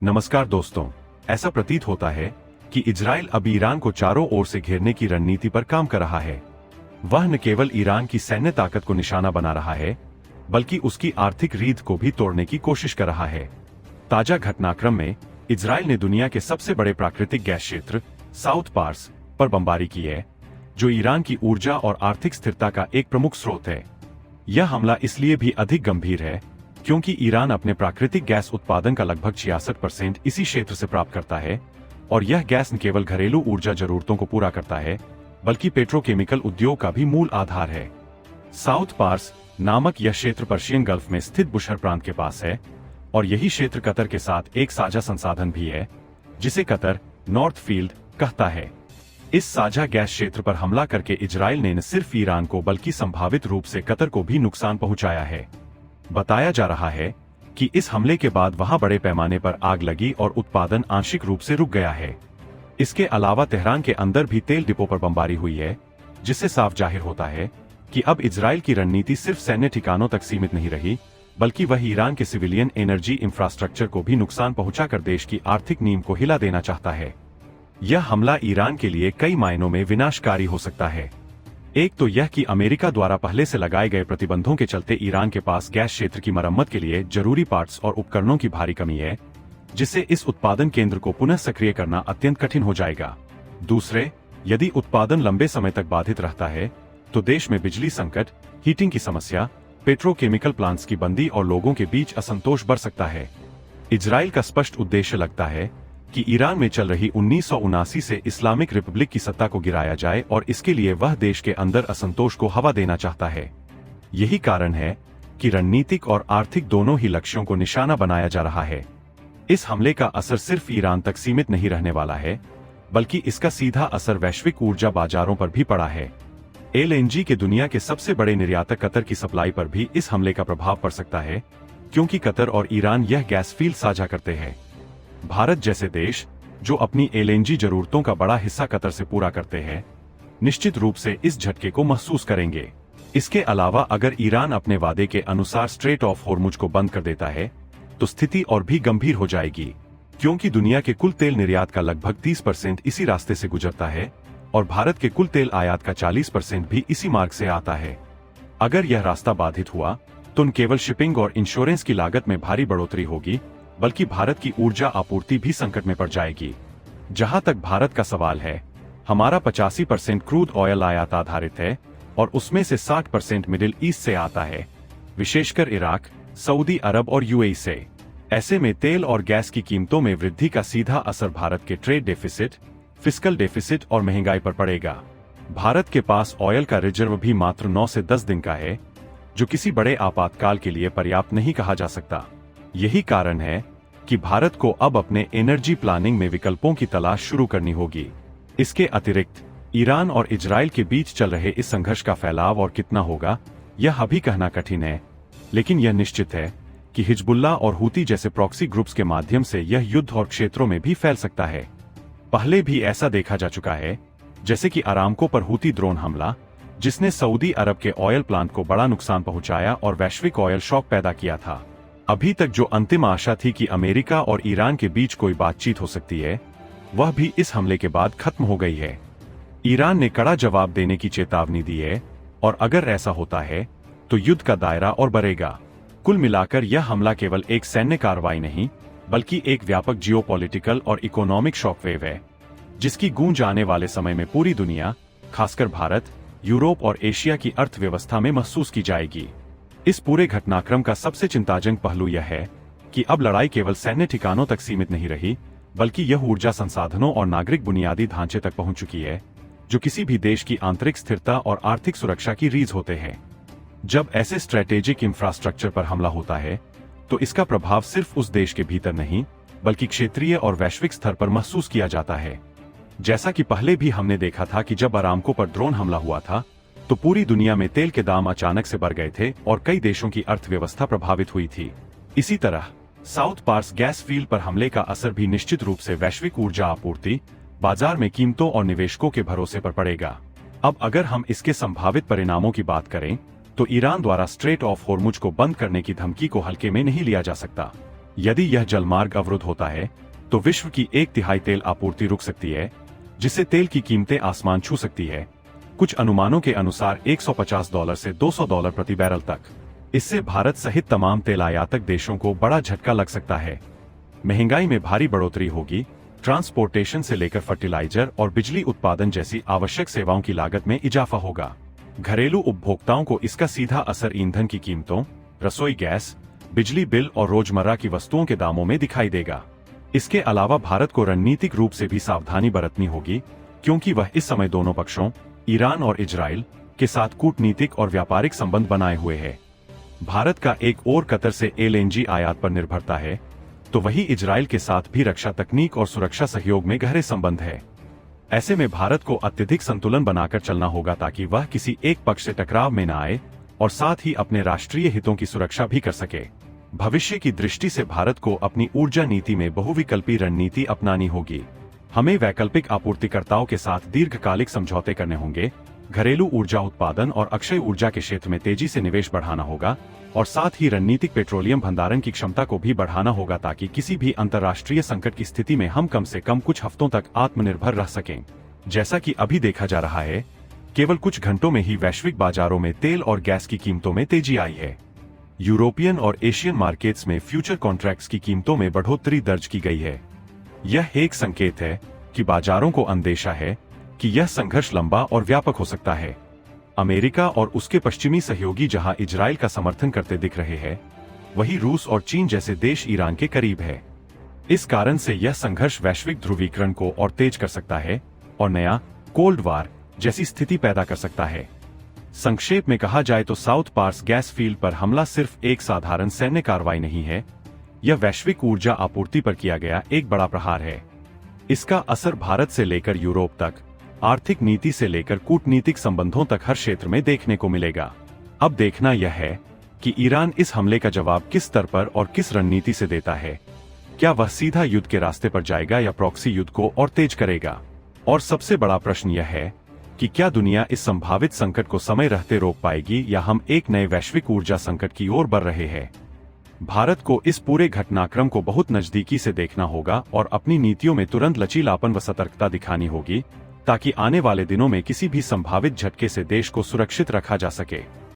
नमस्कार दोस्तों। ऐसा प्रतीत होता है कि इजराइल अब ईरान को चारों ओर से घेरने की रणनीति पर काम कर रहा है। वह न केवल ईरान की सैन्य ताकत को निशाना बना रहा है, बल्कि उसकी आर्थिक रीढ़ को भी तोड़ने की कोशिश कर रहा है। ताजा घटनाक्रम में इजराइल ने दुनिया के सबसे बड़े प्राकृतिक गैस क्षेत्र साउथ पार्स पर बमबारी की है, जो ईरान की ऊर्जा और आर्थिक स्थिरता का एक प्रमुख स्रोत है। यह हमला इसलिए भी अधिक गंभीर है क्योंकि ईरान अपने प्राकृतिक गैस उत्पादन का लगभग 66% इसी क्षेत्र से प्राप्त करता है, और यह गैस न केवल घरेलू ऊर्जा जरूरतों को पूरा करता है, बल्कि पेट्रोकेमिकल उद्योग का भी मूल आधार है। साउथ पार्स नामक यह क्षेत्र पर्शियन गल्फ में स्थित बुशहर प्रांत के पास है, और यही क्षेत्र कतर के साथ एक साझा संसाधन भी है, जिसे कतर नॉर्थ फील्ड कहता है। इस साझा गैस क्षेत्र पर हमला करके इजराइल ने न सिर्फ ईरान को बल्कि संभावित रूप से कतर को भी नुकसान पहुंचाया है। बताया जा रहा है कि इस हमले के बाद वहां बड़े पैमाने पर आग लगी और उत्पादन आंशिक रूप से रुक गया है। इसके अलावा तेहरान के अंदर भी तेल डिपो पर बमबारी हुई है, जिससे साफ जाहिर होता है कि अब इजराइल की रणनीति सिर्फ सैन्य ठिकानों तक सीमित नहीं रही, बल्कि वह ईरान के सिविलियन एनर्जी इंफ्रास्ट्रक्चर को भी नुकसान पहुंचाकर देश की आर्थिक नींव को हिला देना चाहता है। यह हमला ईरान के लिए कई मायनों में विनाशकारी हो सकता है। एक तो यह कि अमेरिका द्वारा पहले से लगाए गए प्रतिबंधों के चलते ईरान के पास गैस क्षेत्र की मरम्मत के लिए जरूरी पार्ट्स और उपकरणों की भारी कमी है, जिससे इस उत्पादन केंद्र को पुनः सक्रिय करना अत्यंत कठिन हो जाएगा। दूसरे, यदि उत्पादन लंबे समय तक बाधित रहता है तो देश में बिजली संकट, हीटिंग की समस्या, पेट्रोकेमिकल प्लांट्स की बंदी और लोगों के बीच असंतोष बढ़ सकता है। इजराइल का स्पष्ट उद्देश्य लगता है कि ईरान में चल रही 1979 से इस्लामिक रिपब्लिक की सत्ता को गिराया जाए, और इसके लिए वह देश के अंदर असंतोष को हवा देना चाहता है। यही कारण है कि रणनीतिक और आर्थिक दोनों ही लक्ष्यों को निशाना बनाया जा रहा है। इस हमले का असर सिर्फ ईरान तक सीमित नहीं रहने वाला है, बल्कि इसका सीधा असर वैश्विक ऊर्जा बाजारों पर भी पड़ा है। एलएनजी के दुनिया के सबसे बड़े निर्यातक कतर की सप्लाई पर भी इस हमले का प्रभाव पड़ सकता है, क्योंकि कतर और ईरान यह गैस फील्ड साझा करते हैं। भारत जैसे देश, जो अपनी एलएनजी जरूरतों का बड़ा हिस्सा कतर से पूरा करते हैं, निश्चित रूप से इस झटके को महसूस करेंगे। इसके अलावा अगर ईरान अपने वादे के अनुसार स्ट्रेट ऑफ होर्मुज को बंद कर देता है, तो स्थिति और भी गंभीर हो जाएगी, क्योंकि दुनिया के कुल तेल निर्यात का लगभग 30% इसी रास्ते से गुजरता है, और भारत के कुल तेल आयात का 40% भी इसी मार्ग से आता है। अगर यह रास्ता बाधित हुआ तो न केवल शिपिंग और इंश्योरेंस की लागत में भारी बढ़ोतरी होगी, बल्कि भारत की ऊर्जा आपूर्ति भी संकट में पड़ जाएगी। जहां तक भारत का सवाल है, हमारा 85% क्रूड ऑयल आयात आधारित है, और उसमें से 60% मिडिल ईस्ट से आता है, विशेषकर इराक, सऊदी अरब और यूएई से। ऐसे में तेल और गैस की कीमतों में वृद्धि का सीधा असर भारत के ट्रेड डेफिसिट, फिस्कल डेफिसिट और महंगाई पर पड़ेगा। भारत के पास ऑयल का रिजर्व भी मात्र 9 से 10 दिन का है, जो किसी बड़े आपातकाल के लिए पर्याप्त नहीं कहा जा सकता। यही कारण है कि भारत को अब अपने एनर्जी प्लानिंग में विकल्पों की तलाश शुरू करनी होगी। इसके अतिरिक्त ईरान और इजराइल के बीच चल रहे इस संघर्ष का फैलाव और कितना होगा, यह अभी कहना कठिन है, लेकिन यह निश्चित है कि हिजबुल्लाह और हूती जैसे प्रॉक्सी ग्रुप्स के माध्यम से यह युद्ध और क्षेत्रों में भी फैल सकता है। पहले भी ऐसा देखा जा चुका है, जैसे कि अरामको पर हूती ड्रोन हमला, जिसने सऊदी अरब के ऑयल प्लांट को बड़ा नुकसान पहुंचाया और वैश्विक ऑयल शॉक पैदा किया था। अभी तक जो अंतिम आशा थी कि अमेरिका और ईरान के बीच कोई बातचीत हो सकती है, वह भी इस हमले के बाद खत्म हो गई है। ईरान ने कड़ा जवाब देने की चेतावनी दी है, और अगर ऐसा होता है तो युद्ध का दायरा और बढ़ेगा। कुल मिलाकर यह हमला केवल एक सैन्य कार्रवाई नहीं, बल्कि एक व्यापक जियोपॉलिटिकल और इकोनॉमिक शॉकवेव है, जिसकी गूंज आने वाले समय में पूरी दुनिया, खासकर भारत, यूरोप और एशिया की अर्थव्यवस्था में महसूस की जाएगी। इस पूरे घटनाक्रम का सबसे चिंताजनक पहलू यह है कि अब लड़ाई केवल सैन्य ठिकानों तक सीमित नहीं रही, बल्कि यह ऊर्जा संसाधनों और नागरिक बुनियादी ढांचे तक पहुंच चुकी है, जो किसी भी देश की आंतरिक स्थिरता और आर्थिक सुरक्षा की रीढ़ होते हैं। जब ऐसे स्ट्रेटेजिक इंफ्रास्ट्रक्चर पर हमला होता है, तो इसका प्रभाव सिर्फ उस देश के भीतर नहीं, बल्कि क्षेत्रीय और वैश्विक स्तर पर महसूस किया जाता है। जैसा कि पहले भी हमने देखा था कि जब अरामको पर ड्रोन हमला हुआ था, तो पूरी दुनिया में तेल के दाम अचानक से बढ़ गए थे और कई देशों की अर्थव्यवस्था प्रभावित हुई थी। इसी तरह साउथ पार्स गैस फील्ड पर हमले का असर भी निश्चित रूप से वैश्विक ऊर्जा आपूर्ति, बाजार में कीमतों और निवेशकों के भरोसे पर पड़ेगा। अब अगर हम इसके संभावित परिणामों की बात करें, तो ईरान द्वारा स्ट्रेट ऑफ होर्मुज को बंद करने की धमकी को हल्के में नहीं लिया जा सकता। यदि यह जलमार्ग अवरुद्ध होता है तो विश्व की 1/3 तेल आपूर्ति रुक सकती है, जिससे तेल की कीमतें आसमान छू सकती है। कुछ अनुमानों के अनुसार $150 से $200 प्रति बैरल तक। इससे भारत सहित तमाम तेल आयातक देशों को बड़ा झटका लग सकता है। महंगाई में भारी बढ़ोतरी होगी। ट्रांसपोर्टेशन से लेकर फर्टिलाइजर और बिजली उत्पादन जैसी आवश्यक सेवाओं की लागत में इजाफा होगा। घरेलू उपभोक्ताओं को इसका सीधा असर ईंधन की कीमतों, रसोई गैस, बिजली बिल और रोजमर्रा की वस्तुओं के दामों में दिखाई देगा। इसके अलावा भारत को रणनीतिक रूप से भी सावधानी बरतनी होगी, क्योंकि वह इस समय दोनों पक्षों, ईरान और इजराइल, के साथ कूटनीतिक और व्यापारिक संबंध बनाए हुए है। भारत का एक और कतर से एलएनजी आयात पर निर्भरता है, तो वही इजराइल के साथ भी रक्षा तकनीक और सुरक्षा सहयोग में गहरे संबंध है। ऐसे में भारत को अत्यधिक संतुलन बनाकर चलना होगा ताकि वह किसी एक पक्ष से टकराव में न आए और साथ ही अपने राष्ट्रीय हितों की सुरक्षा भी कर सके। भविष्य की दृष्टि से भारत को अपनी ऊर्जा नीति में बहुविकल्पी रणनीति अपनानी होगी। हमें वैकल्पिक आपूर्तिकर्ताओं के साथ दीर्घकालिक समझौते करने होंगे, घरेलू ऊर्जा उत्पादन और अक्षय ऊर्जा के क्षेत्र में तेजी से निवेश बढ़ाना होगा और साथ ही रणनीतिक पेट्रोलियम भंडारण की क्षमता को भी बढ़ाना होगा ताकि किसी भी अंतर्राष्ट्रीय संकट की स्थिति में हम कम से कम कुछ हफ्तों तक आत्मनिर्भर रह सकें। जैसा कि अभी देखा जा रहा है, केवल कुछ घंटों में ही वैश्विक बाजारों में तेल और गैस की कीमतों में तेजी आई है। यूरोपियन और एशियन मार्केट्स में फ्यूचर कॉन्ट्रैक्ट्स की कीमतों में बढ़ोतरी दर्ज की गई है। यह एक संकेत है कि बाजारों को अंदेशा है कि यह संघर्ष लंबा और व्यापक हो सकता है। अमेरिका और उसके पश्चिमी सहयोगी जहां इजराइल का समर्थन करते दिख रहे हैं, वहीं रूस और चीन जैसे देश ईरान के करीब है। इस कारण से यह संघर्ष वैश्विक ध्रुवीकरण को और तेज कर सकता है और नया कोल्ड वार जैसी स्थिति पैदा कर सकता है। संक्षेप में कहा जाए तो साउथ पार्स गैस फील्ड पर हमला सिर्फ एक साधारण सैन्य कार्रवाई नहीं है, यह वैश्विक ऊर्जा आपूर्ति पर किया गया एक बड़ा प्रहार है। इसका असर भारत से लेकर यूरोप तक, आर्थिक नीति से लेकर कूटनीतिक संबंधों तक हर क्षेत्र में देखने को मिलेगा। अब देखना यह है कि ईरान इस हमले का जवाब किस स्तर पर और किस रणनीति से देता है। क्या वह सीधा युद्ध के रास्ते पर जाएगा या प्रॉक्सी युद्ध को और तेज करेगा? और सबसे बड़ा प्रश्न यह है कि क्या दुनिया इस संभावित संकट को समय रहते रोक पाएगी या हम एक नए वैश्विक ऊर्जा संकट की ओर बढ़ रहे हैं। भारत को इस पूरे घटनाक्रम को बहुत नजदीकी से देखना होगा और अपनी नीतियों में तुरंत लचीलापन व सतर्कता दिखानी होगी ताकि आने वाले दिनों में किसी भी संभावित झटके से देश को सुरक्षित रखा जा सके।